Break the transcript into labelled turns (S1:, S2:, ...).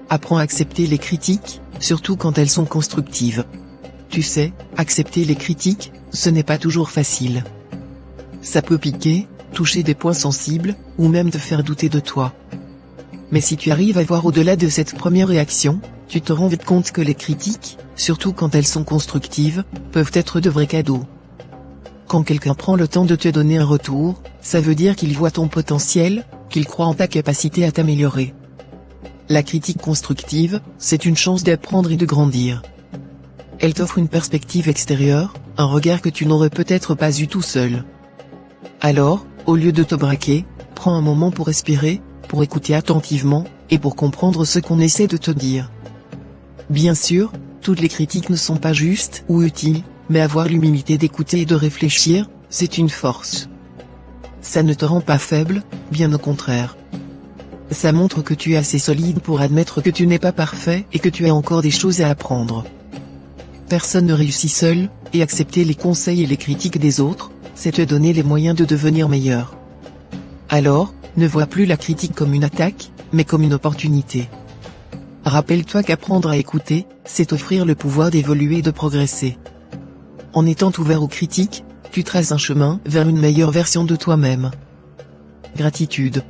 S1: apprends à accepter les critiques, surtout quand elles sont constructives. Tu sais, accepter les critiques, ce n'est pas toujours facile. Ça peut piquer, toucher des points sensibles, ou même te faire douter de toi. Mais si tu arrives à voir au-delà de cette première réaction, tu te rends vite compte que les critiques, surtout quand elles sont constructives, peuvent être de vrais cadeaux. Quand quelqu'un prend le temps de te donner un retour, ça veut dire qu'il voit ton potentiel, qu'il croit en ta capacité à t'améliorer. La critique constructive, c'est une chance d'apprendre et de grandir. Elle t'offre une perspective extérieure, un regard que tu n'aurais peut-être pas eu tout seul. Alors, au lieu de te braquer, prends un moment pour respirer, pour écouter attentivement, et pour comprendre ce qu'on essaie de te dire. Bien sûr, toutes les critiques ne sont pas justes ou utiles, mais avoir l'humilité d'écouter et de réfléchir, c'est une force. Ça ne te rend pas faible, bien au contraire. Ça montre que tu es assez solide pour admettre que tu n'es pas parfait et que tu as encore des choses à apprendre. Personne ne réussit seul, et accepter les conseils et les critiques des autres, c'est te donner les moyens de devenir meilleur. Alors, ne vois plus la critique comme une attaque, mais comme une opportunité. Rappelle-toi qu'apprendre à écouter, c'est offrir le pouvoir d'évoluer et de progresser. En étant ouvert aux critiques, tu traces un chemin vers une meilleure version de toi-même. Gratitude.